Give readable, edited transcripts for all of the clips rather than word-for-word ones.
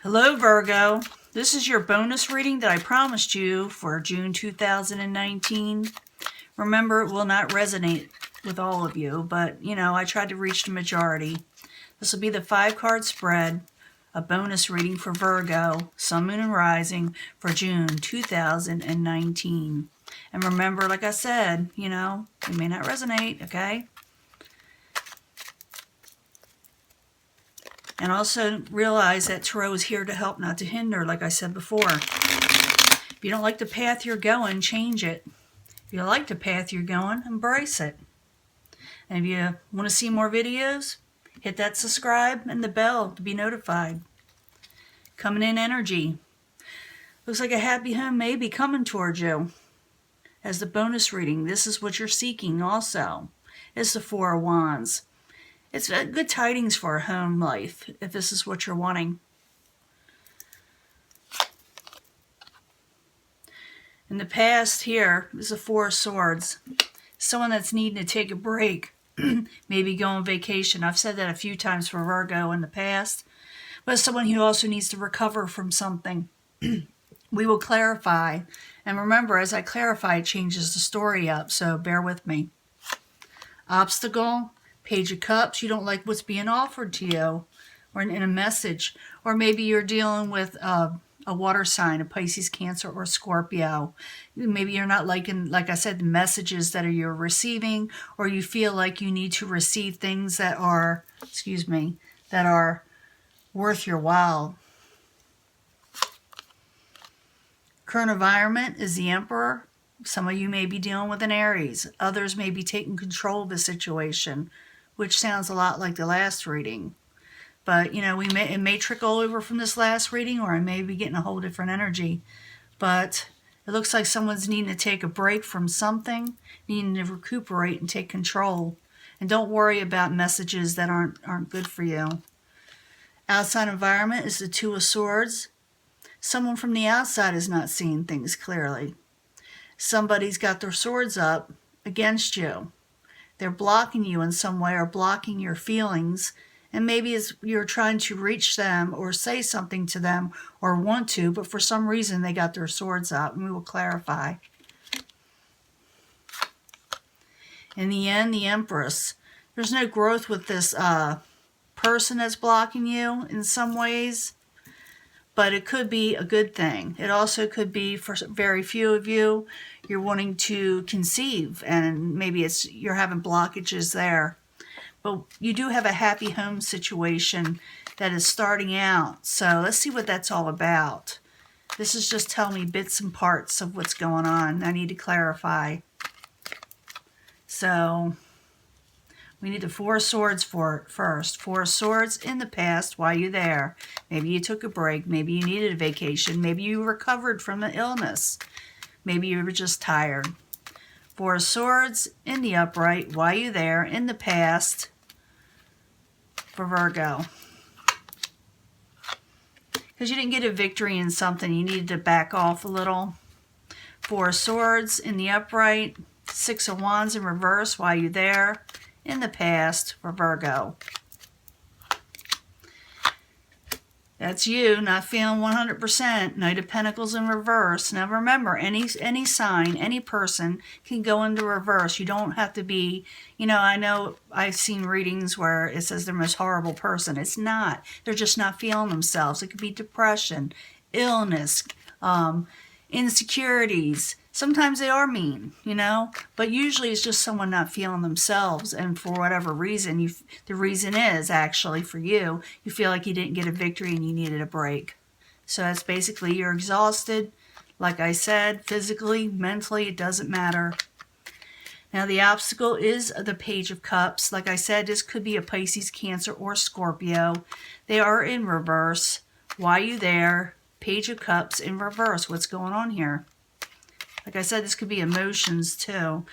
Hello Virgo, this is your bonus reading that I promised you for June 2019. Remember, it will not resonate with all of you, but I tried to reach the majority. This will be the 5-card spread, a bonus reading for Virgo, Sun, Moon, and Rising for June 2019. And remember, like I said, it may not resonate, okay? And also realize that Tarot is here to help, not to hinder, like I said before. If you don't like the path you're going, change it. If you like the path you're going, embrace it. And if you want to see more videos, hit that subscribe and the bell to be notified. Coming in energy. Looks like a happy home may be coming towards you. As the bonus reading, this is what you're seeking also. It's the Four of Wands. It's good tidings for a home life, if this is what you're wanting. In the past here is the Four of Swords. Someone that's needing to take a break, maybe go on vacation. I've said that a few times for Virgo in the past. But someone who also needs to recover from something. We will clarify. And remember, as I clarify, it changes the story up, so bear with me. Obstacle. Page of Cups, you don't like what's being offered to you or in a message. Or maybe you're dealing with a water sign, a Pisces, Cancer, or Scorpio. Maybe you're not liking, like I said, the messages that you're receiving, or you feel like you need to receive things that are, that are worth your while. Current environment is the Emperor. Some of you may be dealing with an Aries. Others may be taking control of the situation, which sounds a lot like the last reading. But, it may trickle over from this last reading, or I may be getting a whole different energy. But it looks like someone's needing to take a break from something, needing to recuperate and take control. And don't worry about messages that aren't good for you. Outside environment is the Two of Swords. Someone from the outside is not seeing things clearly. Somebody's got their swords up against you. They're blocking you in some way or blocking your feelings. And maybe you're trying to reach them or say something to them or want to, but for some reason they got their swords up, and we will clarify. In the end, the Empress. There's no growth with this person that's blocking you in some ways, but it could be a good thing. It also could be, for very few of you, you're wanting to conceive, and maybe you're having blockages there. But you do have a happy home situation that is starting out. So let's see what that's all about. This is just telling me bits and parts of what's going on. I need to clarify. So we need the Four of Swords first. Four of Swords in the past. Why are you there? Maybe you took a break. Maybe you needed a vacation. Maybe you recovered from an illness. Maybe you were just tired. Four of Swords in the upright. Why are you there? In the past for Virgo. Because you didn't get a victory in something. You needed to back off a little. Four of Swords in the upright. Six of Wands in reverse. Why are you there? In the past for Virgo. That's you not feeling 100%. Knight of Pentacles in reverse. Now remember, any sign, any person can go into reverse. You don't have to be, I know I've seen readings where it says they're the most horrible person. It's not. They're just not feeling themselves. It could be depression, illness, insecurities. Sometimes they are mean, but usually it's just someone not feeling themselves, and for whatever reason, the reason is actually for you feel like you didn't get a victory and you needed a break. So that's basically you're exhausted, like I said, physically, mentally, it doesn't matter. Now the obstacle is the Page of Cups. Like I said, this could be a Pisces, Cancer, or Scorpio. They are in reverse. Why are you there? Page of Cups in reverse. What's going on here? Like I said, this could be emotions too.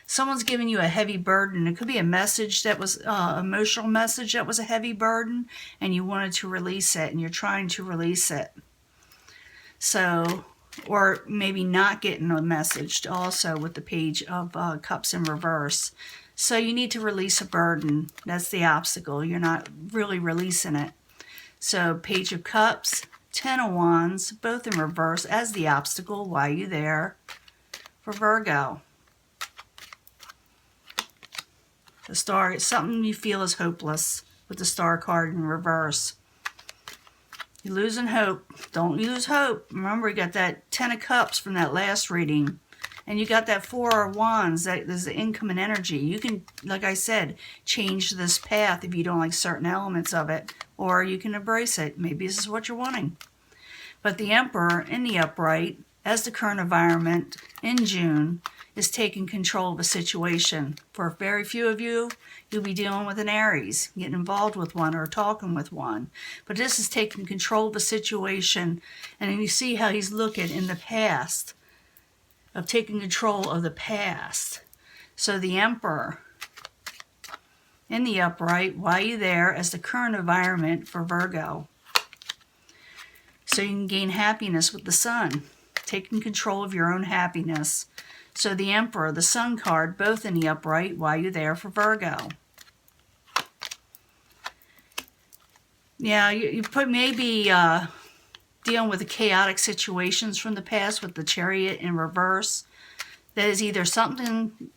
Someone's giving you a heavy burden. It could be a message that was emotional message that was a heavy burden, and you wanted to release it, and you're trying to release it. So, or maybe not getting a message also with the Page of Cups in reverse. So you need to release a burden. That's the obstacle. You're not really releasing it. So Page of Cups, Ten of Wands, both in reverse as the obstacle. Why are you there for Virgo? The Star, it's something you feel is hopeless with the Star card in reverse. You're losing hope. Don't lose hope. Remember, you got that Ten of Cups from that last reading. And you got that Four of Wands. That is the incoming energy. You can, like I said, change this path if you don't like certain elements of it. Or you can embrace it. Maybe this is what you're wanting. But the Emperor in the upright, as the current environment in June, is taking control of a situation. For very few of you, you'll be dealing with an Aries, getting involved with one or talking with one. But this is taking control of a situation. And you see how he's looking in the past, of taking control of the past. So the Emperor in the upright, why are you there as the current environment for Virgo? So you can gain happiness with the Sun, taking control of your own happiness. So the Emperor, the Sun card, both in the upright, why are you there for Virgo? Yeah, you put maybe dealing with the chaotic situations from the past with the Chariot in reverse. That is either something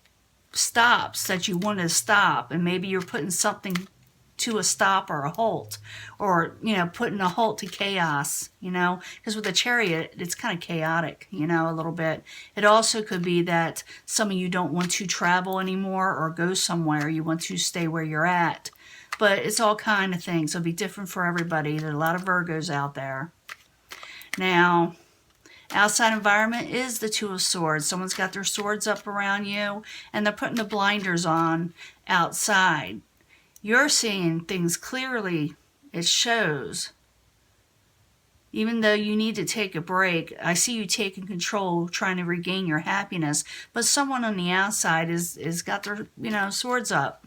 stops that you want to stop, and maybe you're putting something to a stop or a halt, or, you know, putting a halt to chaos, you know, because with the Chariot, it's kind of chaotic, you know, a little bit. It also could be that some of you don't want to travel anymore or go somewhere. You want to stay where you're at. But it's all kind of things. It'll be different for everybody. There are a lot of Virgos out there. Now, outside environment is the Two of Swords. Someone's got their swords up around you, and they're putting the blinders on outside. You're seeing things clearly. It shows. Even though you need to take a break, I see you taking control, trying to regain your happiness. But someone on the outside is got their, you know, swords up.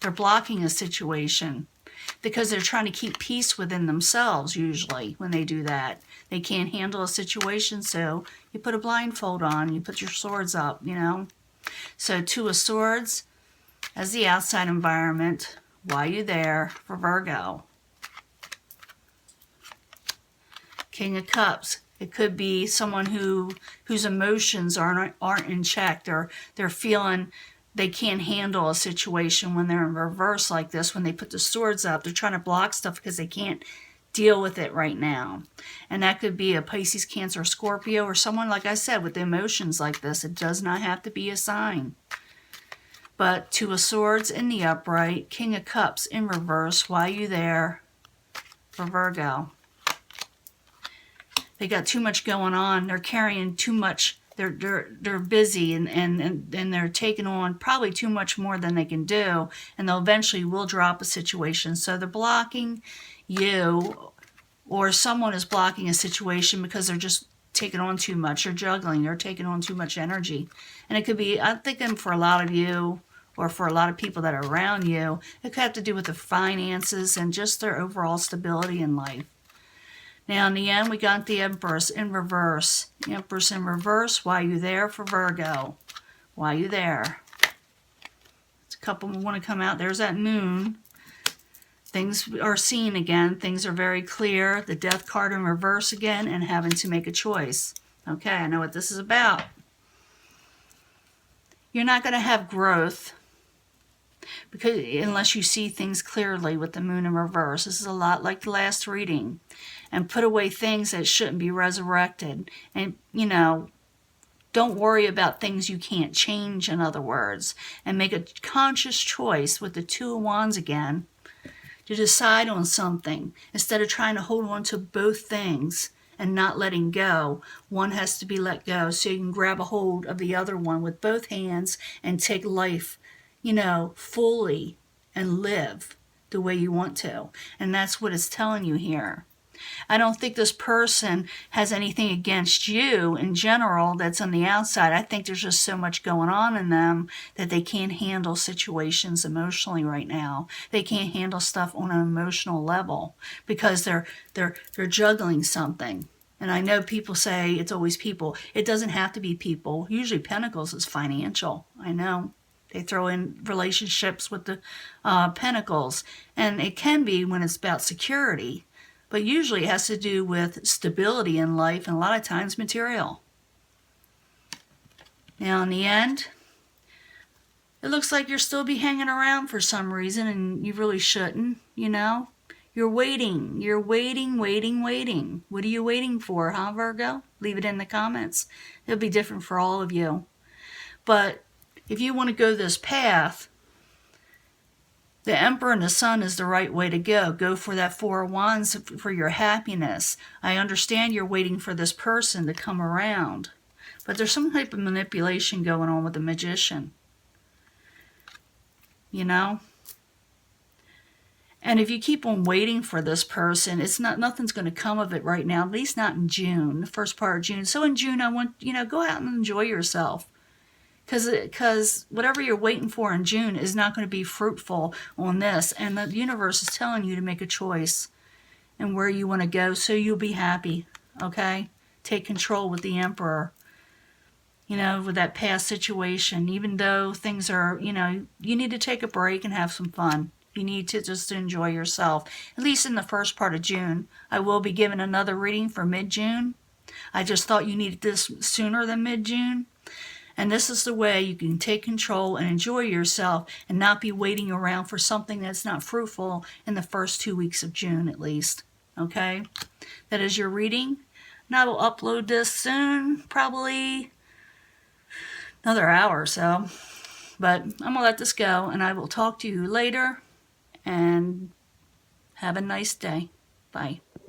They're blocking a situation because they're trying to keep peace within themselves. Usually, when they do that, they can't handle a situation. So you put a blindfold on. You put your swords up. You know. So Two of Swords as the outside environment. Why are you there for Virgo? King of Cups. It could be someone whose emotions aren't in check. They're feeling they can't handle a situation when they're in reverse like this. When they put the swords up, they're trying to block stuff because they can't deal with it right now. And that could be a Pisces, Cancer, Scorpio, or someone, like I said, with emotions like this. It does not have to be a sign. But Two of Swords in the upright, King of Cups in reverse. Why are you there for Virgo? They got too much going on. They're carrying too much. They're busy and they're taking on probably too much more than they can do. And they'll eventually will drop a situation. So they're blocking you, or someone is blocking a situation because they're just taking on too much. They're juggling. They're taking on too much energy. And it could be, I'm thinking for a lot of you, or for a lot of people that are around you, it could have to do with the finances and just their overall stability in life. Now, in the end, we got the Empress in reverse. The Empress in reverse, why are you there for Virgo? Why are you there? It's a couple want to come out. There's that Moon. Things are seen again. Things are very clear. The Death card in reverse again, and having to make a choice. Okay, I know what this is about. You're not going to have growth because unless you see things clearly with the Moon in reverse. This is a lot like the last reading. And put away things that shouldn't be resurrected. And, you know, don't worry about things you can't change, in other words. And make a conscious choice with the Two of Wands again to decide on something. Instead of trying to hold on to both things and not letting go, one has to be let go so you can grab a hold of the other one with both hands and take life, you know, fully and live the way you want to. And that's what it's telling you here. I don't think this person has anything against you in general that's on the outside. I think there's just so much going on in them that they can't handle situations emotionally right now. They can't handle stuff on an emotional level because they're juggling something. And I know people say it's always people. It doesn't have to be people. Usually Pentacles is financial. I know. They throw in relationships with the Pentacles. And it can be when it's about security. But usually it has to do with stability in life and a lot of times material. Now in the end, it looks like you'll still be hanging around for some reason and you really shouldn't, you know. You're waiting. You're waiting. What are you waiting for, huh, Virgo? Leave it in the comments. It'll be different for all of you. But if you want to go this path, the Emperor and the Sun is the right way to go. Go for that Four of Wands for your happiness. I understand you're waiting for this person to come around. But there's some type of manipulation going on with the Magician. You know? And if you keep on waiting for this person, nothing's going to come of it right now, at least not in June, the first part of June. So in June, I want, go out and enjoy yourself. Because whatever you're waiting for in June is not going to be fruitful on this. And the universe is telling you to make a choice and where you want to go so you'll be happy, okay? Take control with the Emperor, with that past situation. Even though things are, you need to take a break and have some fun. You need to just enjoy yourself, at least in the first part of June. I will be giving another reading for mid-June. I just thought you needed this sooner than mid-June. And this is the way you can take control and enjoy yourself and not be waiting around for something that's not fruitful in the first 2 weeks of June at least. Okay? That is your reading. And I will upload this soon, probably another hour or so. But I'm going to let this go and I will talk to you later. And have a nice day. Bye.